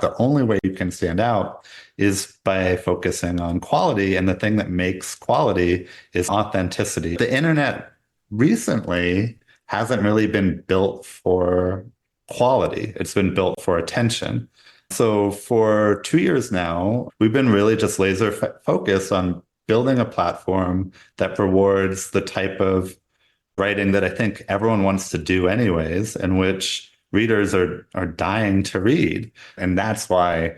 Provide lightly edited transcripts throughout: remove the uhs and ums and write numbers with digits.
The only way you can stand out is by focusing on quality. And the thing that makes quality is authenticity. The internet recently hasn't really been built for quality. It's been built for attention. So for 2 years now, we've been really just laser focused on building a platform that rewards the type of writing that I think everyone wants to do anyways, and which readers are dying to read. And that's why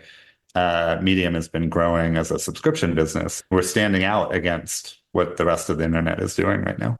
Medium has been growing as a subscription business. We're standing out against what the rest of the internet is doing right now.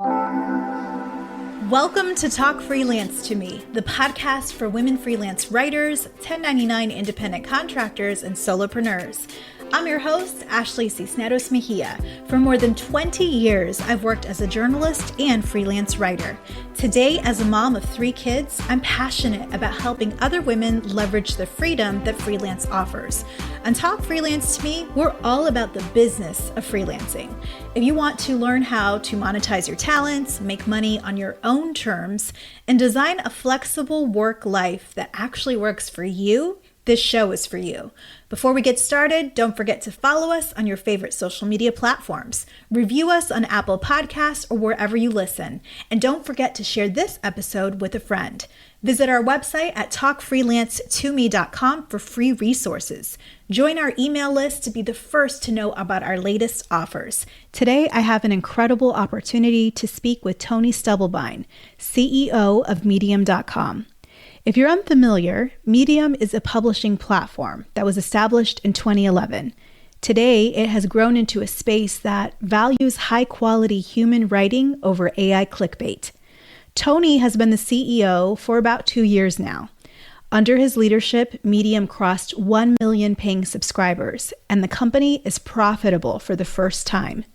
Welcome to Talk Freelance to Me, the podcast for women freelance writers, 1099 independent contractors, and solopreneurs. I'm your host, Ashley Cisneros Mejia. For more than 20 years, I've worked as a journalist and freelance writer. Today, as a mom of 3 kids, I'm passionate about helping other women leverage the freedom that freelance offers. On Talk Freelance to Me, we're all about the business of freelancing. If you want to learn how to monetize your talents, make money on your own terms, and design a flexible work life that actually works for you, this show is for you. Before we get started, don't forget to follow us on your favorite social media platforms. Review us on Apple Podcasts or wherever you listen. And don't forget to share this episode with a friend. Visit our website at talkfreelancetome.com for free resources. Join our email list to be the first to know about our latest offers. Today, I have an incredible opportunity to speak with Tony Stubblebine, CEO of Medium.com. If you're unfamiliar, Medium is a publishing platform that was established in 2011. Today, it has grown into a space that values high-quality human writing over AI clickbait. Tony has been the CEO for about 2 years now. Under his leadership, Medium crossed 1 million paying subscribers, and the company is profitable for the first time.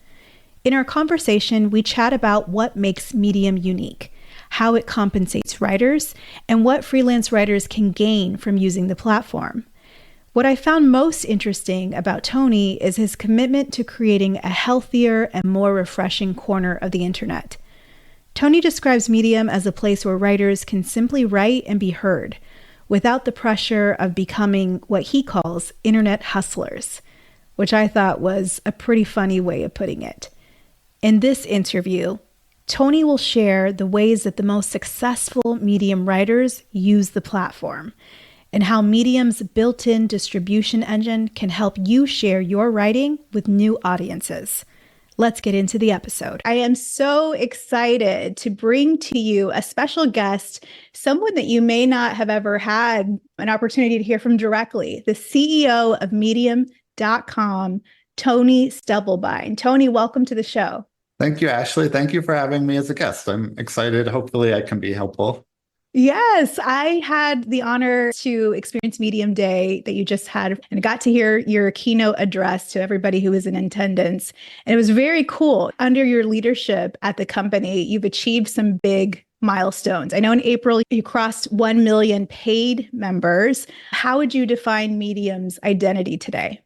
In our conversation, we chat about what makes Medium unique, how it compensates writers, and what freelance writers can gain from using the platform. What I found most interesting about Tony is his commitment to creating a healthier and more refreshing corner of the internet. Tony describes Medium as a place where writers can simply write and be heard, without the pressure of becoming what he calls internet hustlers, which I thought was a pretty funny way of putting it. In this interview, Tony will share the ways that the most successful Medium writers use the platform and how Medium's built-in distribution engine can help you share your writing with new audiences. Let's get into the episode. I am so excited to bring to you a special guest, someone that you may not have ever had an opportunity to hear from directly, the CEO of Medium.com, Tony Stubblebine. Tony, welcome to the show. Thank you, Ashley. Thank you for having me as a guest. I'm excited. Hopefully I can be helpful. Yes, I had the honor to experience Medium Day that you just had and got to hear your keynote address to everybody who was in attendance. And it was very cool. Under your leadership at the company, you've achieved some big milestones. I know in April, you crossed 1 million paid members. How would you define Medium's identity today?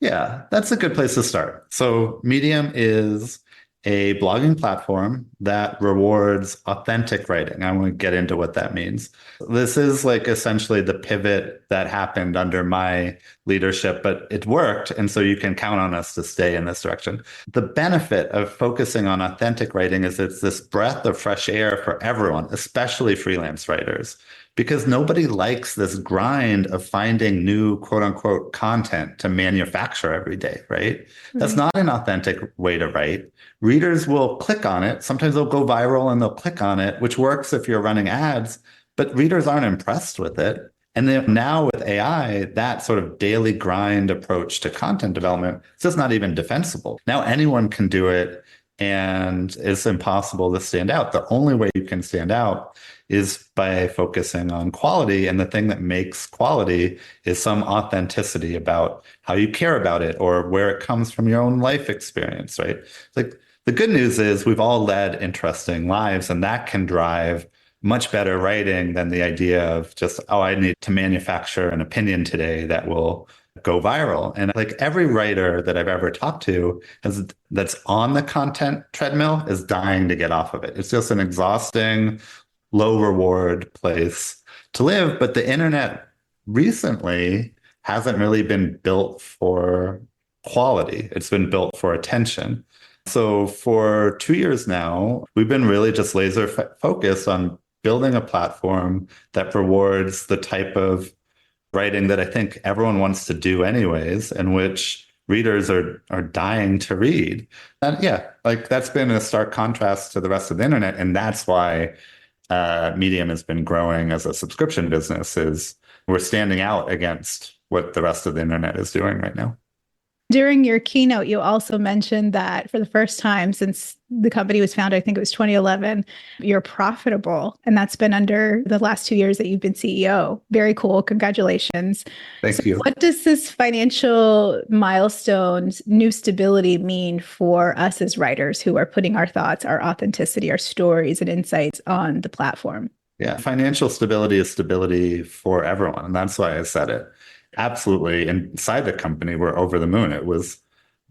Yeah, that's a good place to start. So Medium is a blogging platform that rewards authentic writing. I want to get into what that means. This is like essentially the pivot that happened under my leadership, but it worked. And so you can count on us to stay in this direction. The benefit of focusing on authentic writing is it's this breath of fresh air for everyone, especially freelance writers, because nobody likes this grind of finding new quote unquote content to manufacture every day, right? That's not an authentic way to write. Readers will click on it. Sometimes they'll go viral and they'll click on it, which works if you're running ads, but readers aren't impressed with it. And then now with AI, that sort of daily grind approach to content development, it's just not even defensible. Now anyone can do it and it's impossible to stand out. The only way you can stand out is by focusing on quality. And the thing that makes quality is some authenticity about how you care about it or where it comes from your own life experience, right? Like the good news is we've all led interesting lives, and that can drive much better writing than the idea of just, oh, I need to manufacture an opinion today that will go viral. And like every writer that I've ever talked to that's on the content treadmill is dying to get off of it. It's just an exhausting, low reward place to live. But the internet recently hasn't really been built for quality. It's been built for attention. So for 2 years now, we've been really just laser focused on building a platform that rewards the type of writing that I think everyone wants to do anyways, and which readers are dying to read. And yeah, like that's been a stark contrast to the rest of the internet. And that's why Medium has been growing as a subscription business, is we're standing out against what the rest of the internet is doing right now. During your keynote, you also mentioned that for the first time since the company was founded, I think it was 2011, you're profitable. And that's been under the last 2 years that you've been CEO. Very cool. Congratulations. Thank you. What does this financial milestones, new stability mean for us as writers who are putting our thoughts, our authenticity, our stories and insights on the platform? Yeah, financial stability is stability for everyone. And that's why I said it. Absolutely. Inside the company, we're over the moon. It was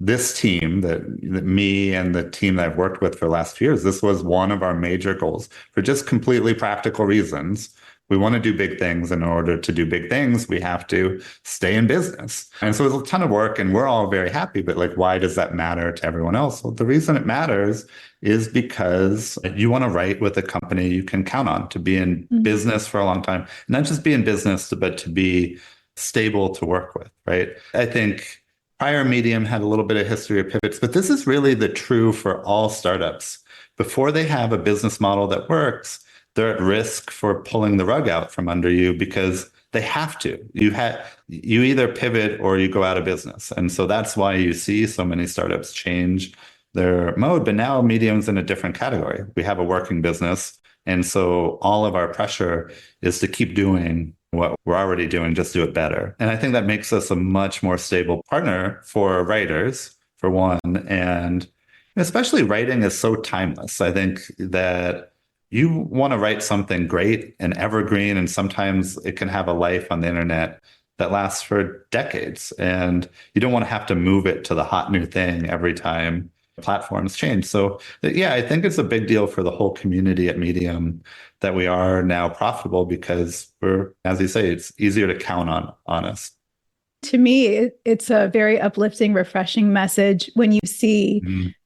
this team that me and the team that I've worked with for the last few years, this was one of our major goals for just completely practical reasons. We want to do big things. In order to do big things, we have to stay in business. And so it was a ton of work and we're all very happy. But like, why does that matter to everyone else? Well, the reason it matters is because you want to write with a company you can count on to be in business for a long time. Not just be in business, but to be stable to work with, right? I think prior Medium had a little bit of history of pivots, but this is really the true for all startups. Before they have a business model that works, they're at risk for pulling the rug out from under you because they have to. You either pivot or you go out of business. And so that's why you see so many startups change their mode. But now Medium's in a different category. We have a working business. And so all of our pressure is to keep doing what we're already doing, just do it better. And I think that makes us a much more stable partner for writers, for one. And especially writing is so timeless. I think that you want to write something great and evergreen, and sometimes it can have a life on the internet that lasts for decades. And you don't want to have to move it to the hot new thing every time platforms change. So yeah, I think it's a big deal for the whole community at Medium that we are now profitable because we're, as you say, it's easier to count on us. To me, it's a very uplifting, refreshing message when you see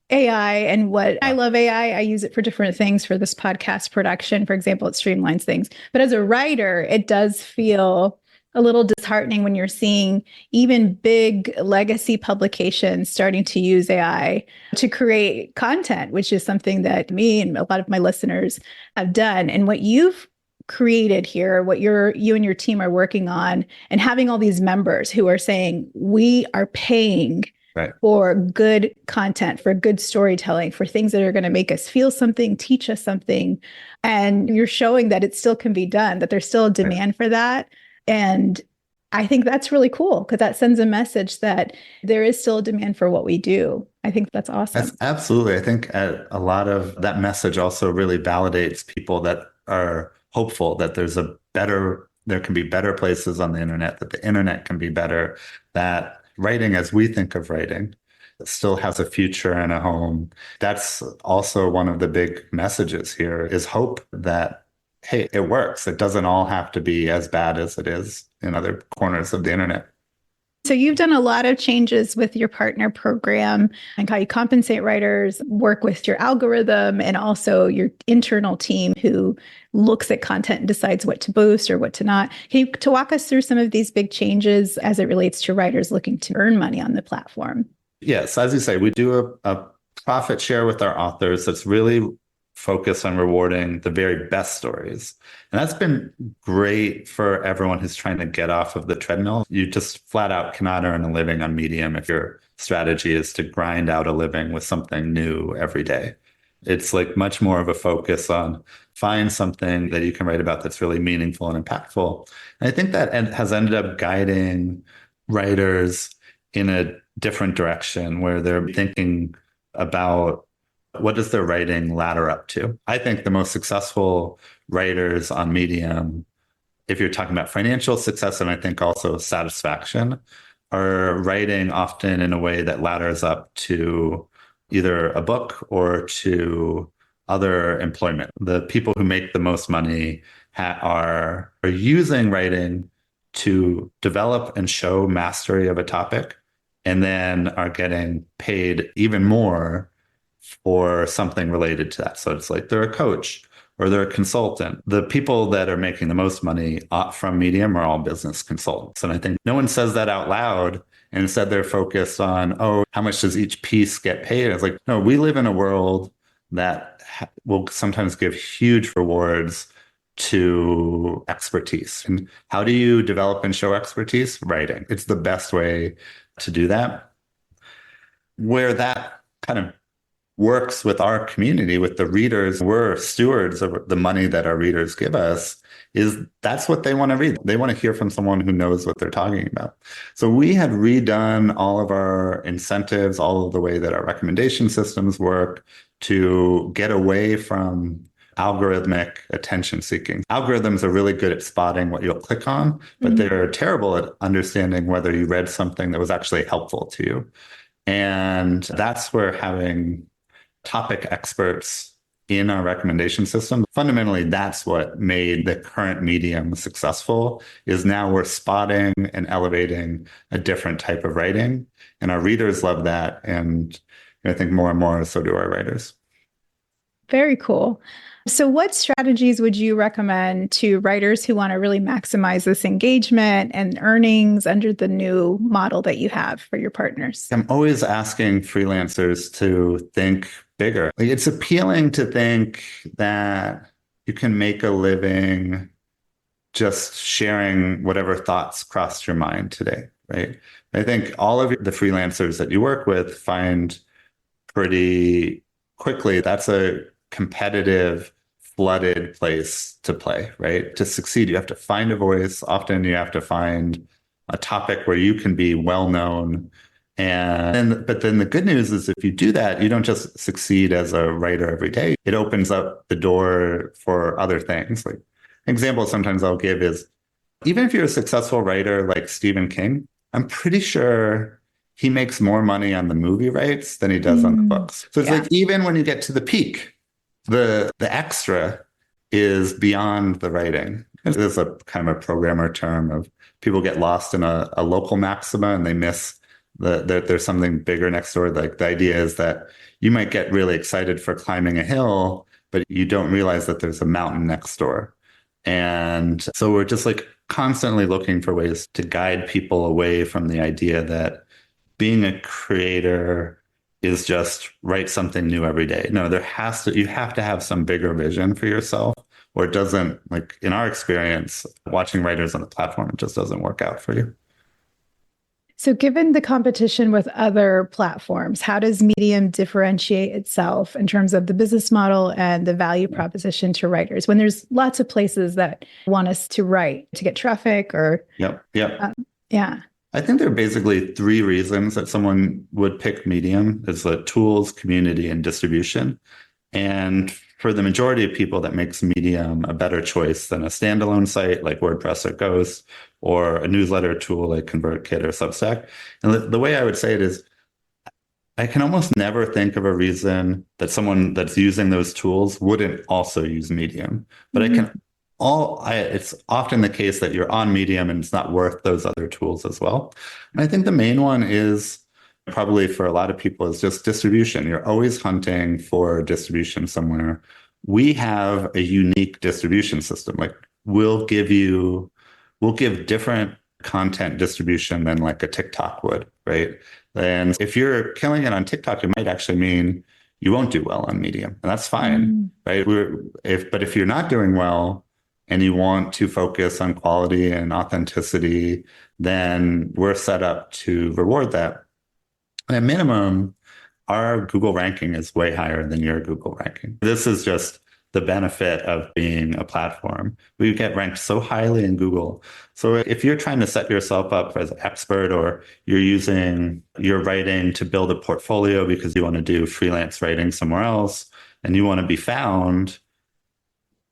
AI and what I love AI. I use it for different things for this podcast production. For example, it streamlines things. But as a writer, it does feel a little disheartening when you're seeing even big legacy publications starting to use AI to create content, which is something that me and a lot of my listeners have done. And what you've created here, what you and your team are working on, and having all these members who are saying, we are paying for good content, for good storytelling, for things that are going to make us feel something, teach us something. And you're showing that it still can be done, that there's still a demand for that. And I think that's really cool because that sends a message that there is still a demand for what we do. I think that's awesome. That's absolutely. I think a lot of that message also really validates people that are hopeful that there can be better places on the internet, that the internet can be better, that writing as we think of writing still has a future and a home. That's also one of the big messages here is hope that, hey, it works. It doesn't all have to be as bad as it is in other corners of the internet. So you've done a lot of changes with your partner program and how you compensate writers, work with your algorithm, and also your internal team who looks at content and decides what to boost or what to not. Can you walk us through some of these big changes as it relates to writers looking to earn money on the platform? Yes, as you say, we do a profit share with our authors that's really focused on rewarding the very best stories. And that's been great for everyone who's trying to get off of the treadmill. You just flat out cannot earn a living on Medium if your strategy is to grind out a living with something new every day. It's like much more of a focus on find something that you can write about that's really meaningful and impactful. And I think that has ended up guiding writers in a different direction where they're thinking about what does their writing ladder up to? I think the most successful writers on Medium, if you're talking about financial success and I think also satisfaction, are writing often in a way that ladders up to either a book or to other employment. The people who make the most money are using writing to develop and show mastery of a topic, and then are getting paid even more for something related to that. So it's like they're a coach or they're a consultant. The people that are making the most money from Medium are all business consultants. And I think no one says that out loud. And instead they're focused on, oh, how much does each piece get paid? It's like, no, we live in a world that will sometimes give huge rewards to expertise. And how do you develop and show expertise? Writing. It's the best way to do that. Where that kind of works with our community, with the readers, we're stewards of the money that our readers give us, is that's what they want to read. They want to hear from someone who knows what they're talking about. So we had redone all of our incentives, all of the way that our recommendation systems work to get away from algorithmic attention seeking. Algorithms are really good at spotting what you'll click on, but they're terrible at understanding whether you read something that was actually helpful to you. And that's where having topic experts in our recommendation system, fundamentally, that's what made the current medium successful, is now we're spotting and elevating a different type of writing. And our readers love that. And I think more and more, so do our writers. Very cool. So what strategies would you recommend to writers who want to really maximize this engagement and earnings under the new model that you have for your partners? I'm always asking freelancers to think bigger. Like, it's appealing to think that you can make a living just sharing whatever thoughts crossed your mind today, right? I think all of the freelancers that you work with find pretty quickly that's a competitive, flooded place to play, right? To succeed, you have to find a voice. Often you have to find a topic where you can be well known. But then the good news is if you do that, you don't just succeed as a writer every day. It opens up the door for other things. Like an example sometimes I'll give is, even if you're a successful writer like Stephen King, I'm pretty sure he makes more money on the movie rights than he does on the books. So it's like, even when you get to the peak, the extra is beyond the writing. There's a kind of a programmer term of people get lost in a local maxima and they miss that there's something bigger next door. Like the idea is that you might get really excited for climbing a hill, but you don't realize that there's a mountain next door. And so we're just like constantly looking for ways to guide people away from the idea that being a creator is just write something new every day. No, you have to have some bigger vision for yourself, or it doesn't, like in our experience, watching writers on the platform, it just doesn't work out for you. So given the competition with other platforms, how does Medium differentiate itself in terms of the business model and the value proposition to writers when there's lots of places that want us to write to get traffic or... Yep. Yeah. I think there are basically three reasons that someone would pick Medium. It's the tools, community, and distribution. And for the majority of people, that makes Medium a better choice than a standalone site like WordPress or Ghost, or a newsletter tool like ConvertKit or Substack. And the way I would say it is, I can almost never think of a reason that someone that's using those tools wouldn't also use Medium. But it's often the case that you're on Medium and it's not worth those other tools as well. And I think the main one is probably for a lot of people is just distribution. You're always hunting for distribution somewhere. We have a unique distribution system. Like we'll give different content distribution than like a TikTok would, right? And if you're killing it on TikTok, it might actually mean you won't do well on Medium, and that's fine, right? But if you're not doing well, and you want to focus on quality and authenticity, then we're set up to reward that. At minimum, our Google ranking is way higher than your Google ranking. This is just the benefit of being a platform. We get ranked so highly in Google. So if you're trying to set yourself up as an expert, or you're using your writing to build a portfolio because you want to do freelance writing somewhere else and you want to be found,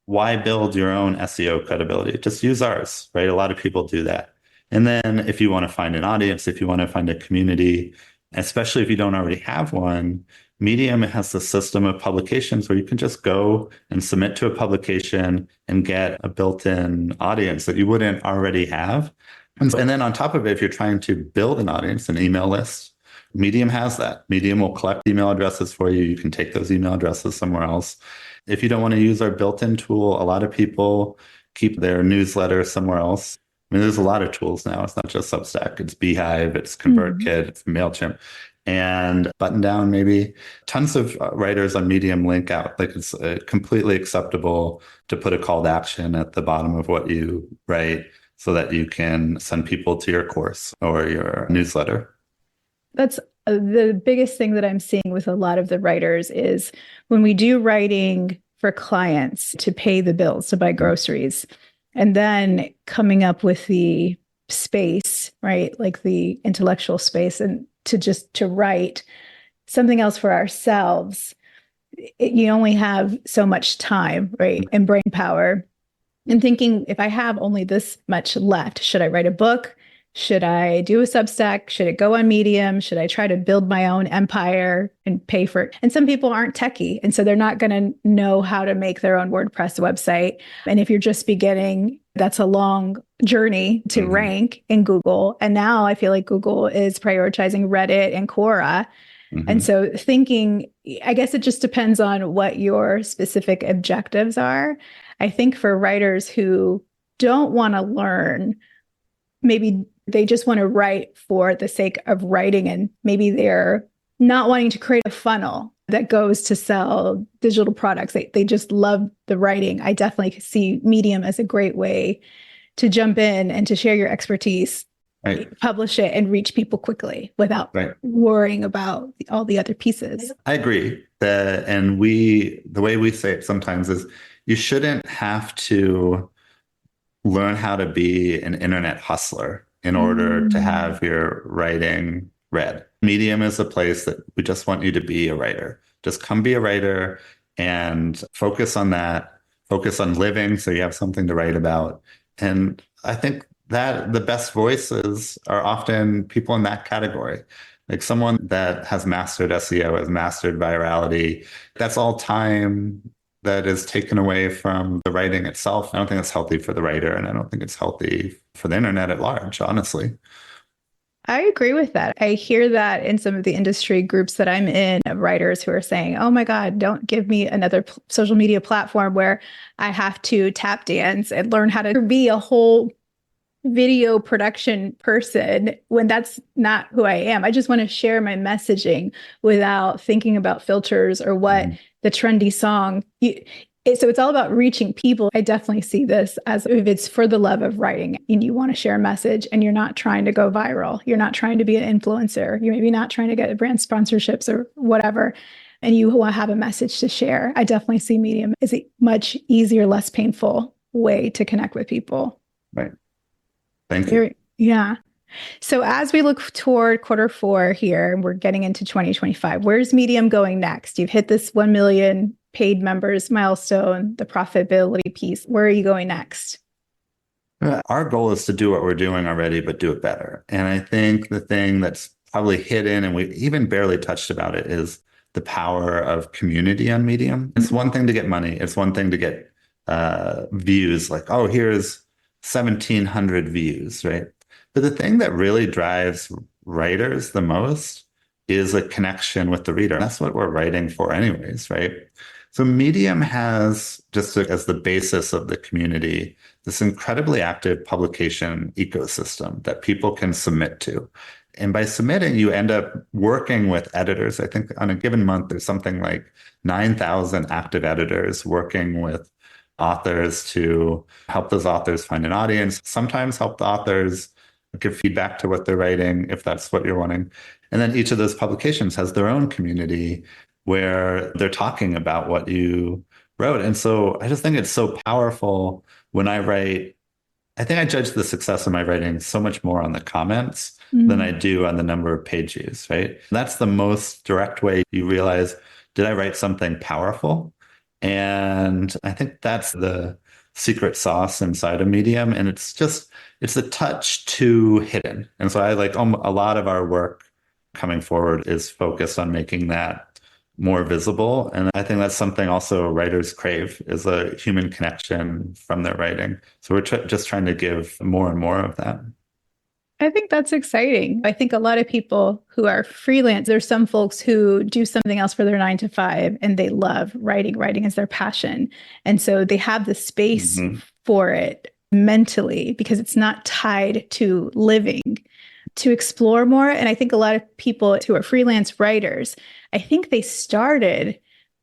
why build your own SEO credibility? Just use ours, right? A lot of people do that. And then if you want to find an audience, if you want to find a community, especially if you don't already have one, Medium has the system of publications where you can just go and submit to a publication and get a built-in audience that you wouldn't already have. And then on top of it, if you're trying to build an audience, an email list, Medium has that. Medium will collect email addresses for you. You can take those email addresses somewhere else. If you don't want to use our built-in tool, a lot of people keep their newsletter somewhere else. I mean, there's a lot of tools now. It's not just Substack. It's Beehive, it's ConvertKit, it's MailChimp, and Button Down maybe. Tons of writers on Medium link out. Like it's completely acceptable to put a call to action at the bottom of what you write so that you can send people to your course or your newsletter. That's the biggest thing that I'm seeing with a lot of the writers is when we do writing for clients to pay the bills, to buy groceries, and then coming up with the space, right? Like the intellectual space and to write something else for ourselves. You only have so much time, right? And brain power. And thinking, if I have only this much left, should I write a book? Should I do a Substack? Should it go on Medium? Should I try to build my own empire and pay for it? And some people aren't techie, and so they're not going to know how to make their own WordPress website. And if you're just beginning, that's a long journey to rank in Google. And now I feel like Google is prioritizing Reddit and Quora. And so thinking, I guess it just depends on what your specific objectives are. I think for writers who don't want to learn, maybe they just want to write for the sake of writing, and maybe they're not wanting to create a funnel that goes to sell digital products. They just love the writing. I definitely see Medium as a great way to jump in and to share your expertise, publish it, and reach people quickly without worrying about all the other pieces. I agree. The way we say it sometimes is you shouldn't have to learn how to be an internet hustler in order to have your writing read. Medium is a place that we just want you to be a writer. Just come be a writer and focus on that. Focus on living so you have something to write about. And I think that the best voices are often people in that category. Like someone that has mastered SEO, has mastered virality. That's all time that is taken away from the writing itself. I don't think it's healthy for the writer, and I don't think it's healthy for the internet at large, honestly. I agree with that. I hear that in some of the industry groups that I'm in of writers who are saying, oh my God, don't give me another social media platform where I have to tap dance and learn how to be a whole video production person when that's not who I am. I just want to share my messaging without thinking about filters or what the trendy song. So it's all about reaching people. I definitely see this as if it's for the love of writing and you want to share a message and you're not trying to go viral. You're not trying to be an influencer. You're maybe not trying to get brand sponsorships or whatever. And you want to have a message to share. I definitely see Medium as a much easier, less painful way to connect with people. Right. Thank you. Yeah. So as we look toward Q4 here, and we're getting into 2025, where's Medium going next? You've hit this 1 million paid members milestone, the profitability piece. Where are you going next? Our goal is to do what we're doing already, but do it better. And I think the thing that's probably hidden, and we even barely touched about it, is the power of community on Medium. It's one thing to get money. It's one thing to get views, like, oh, here's 1,700 views, right? But the thing that really drives writers the most is a connection with the reader. That's what we're writing for anyways, right? So Medium has, just as the basis of the community, this incredibly active publication ecosystem that people can submit to. And by submitting, you end up working with editors. I think on a given month, there's something like 9,000 active editors working with authors to help those authors find an audience, sometimes help the authors give feedback to what they're writing, if that's what you're wanting. And then each of those publications has their own community where they're talking about what you wrote. And so I just think it's so powerful when I write. I think I judge the success of my writing so much more on the comments than I do on the number of page views, right? That's the most direct way you realize, did I write something powerful? And I think that's the secret sauce inside of Medium. And it's a touch too hidden. And so I like a lot of our work coming forward is focused on making that more visible. And I think that's something also writers crave, is a human connection from their writing. So we're just trying to give more and more of that. I think that's exciting. I think a lot of people who are freelance, there's some folks who do something else for their 9 to 5 and they love writing. Writing is their passion. And so they have the space for it mentally because it's not tied to living, to explore more. And I think a lot of people who are freelance writers, I think they started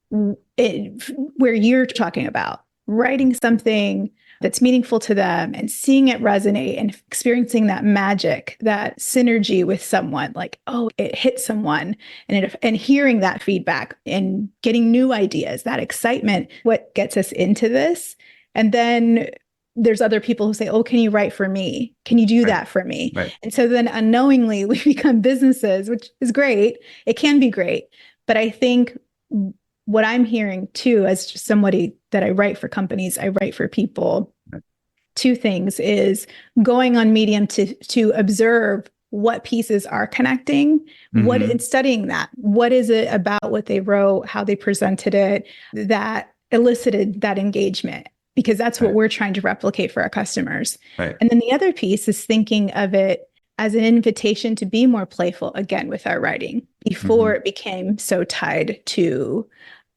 where you're talking about, writing something that's meaningful to them and seeing it resonate and experiencing that magic, that synergy with someone, like, oh, it hit someone, and hearing that feedback and getting new ideas, that excitement, what gets us into this. And then there's other people who say, oh, can you write for me? Can you do that for me? Right. And so then unknowingly we become businesses, which is great. It can be great. But I think what I'm hearing too, as just somebody that I write for companies, I write for people, two things is going on Medium to observe what pieces are connecting, what and studying that. What is it about what they wrote, how they presented it, that elicited that engagement? Because that's what we're trying to replicate for our customers. Right. And then the other piece is thinking of it as an invitation to be more playful again with our writing before it became so tied to,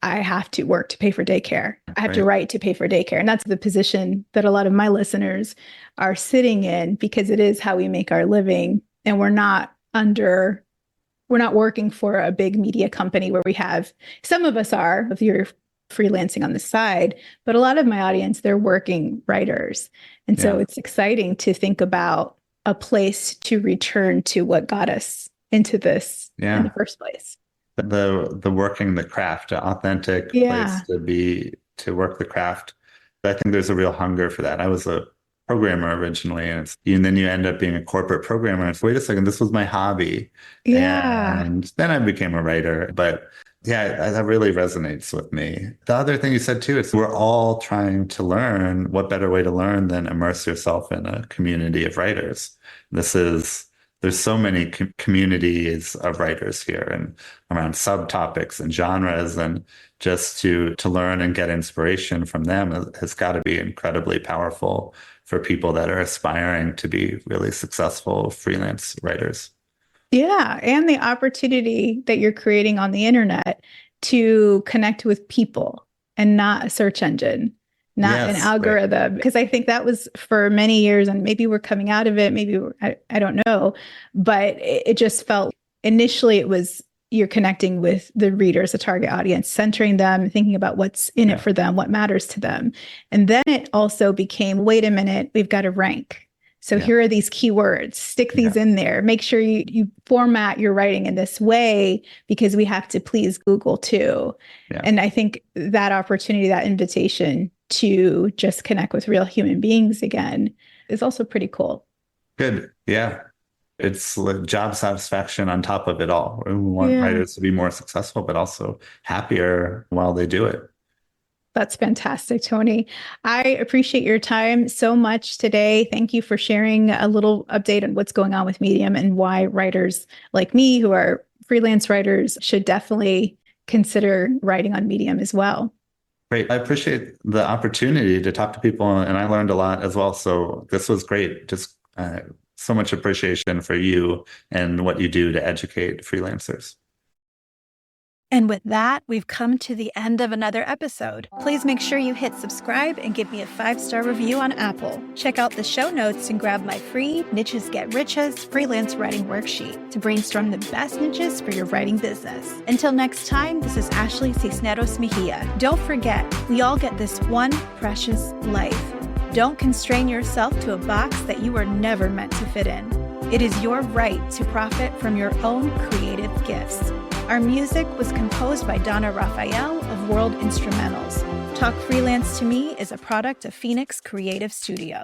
I have to work to pay for daycare. I have to write to pay for daycare. And that's the position that a lot of my listeners are sitting in, because it is how we make our living. And we're not working for a big media company where we have, some of us are, if you're freelancing on the side, but a lot of my audience, they're working writers. And so it's exciting to think about a place to return to what got us into this in the first place. The working the craft, an authentic place to work the craft. I think there's a real hunger for that. I was a programmer originally, and then you end up being a corporate programmer. And wait a second, this was my hobby. And then I became a writer. But that really resonates with me. The other thing you said too, is we're all trying to learn. What better way to learn than immerse yourself in a community of writers? There's so many communities of writers here, and around subtopics and genres, and just to learn and get inspiration from them has got to be incredibly powerful for people that are aspiring to be really successful freelance writers. Yeah. And the opportunity that you're creating on the internet to connect with people and not a search engine, not an algorithm. Because I think that was for many years, and maybe we're coming out of it. Maybe I don't know, but it just felt initially it was you're connecting with the readers, the target audience, centering them, thinking about what's in it for them, what matters to them. And then it also became, wait a minute, we've got to rank. So here are these keywords, stick these in there, make sure you format your writing in this way, because we have to please Google too. And I think that opportunity, that invitation to just connect with real human beings again is also pretty cool. Good. Yeah. It's like job satisfaction on top of it all. We want writers to be more successful, but also happier while they do it. That's fantastic, Tony. I appreciate your time so much today. Thank you for sharing a little update on what's going on with Medium and why writers like me, who are freelance writers, should definitely consider writing on Medium as well. Great. I appreciate the opportunity to talk to people, and I learned a lot as well. So this was great. Just so much appreciation for you and what you do to educate freelancers. And with that, we've come to the end of another episode. Please make sure you hit subscribe and give me a 5-star review on Apple. Check out the show notes and grab my free Niches Get Riches freelance writing worksheet to brainstorm the best niches for your writing business. Until next time, this is Ashley Cisneros Mejia. Don't forget, we all get this one precious life. Don't constrain yourself to a box that you were never meant to fit in. It is your right to profit from your own creative gifts. Our music was composed by Donna Raphael of World Instrumentals. Talk Freelance to Me is a product of Phoenix Creative Studio.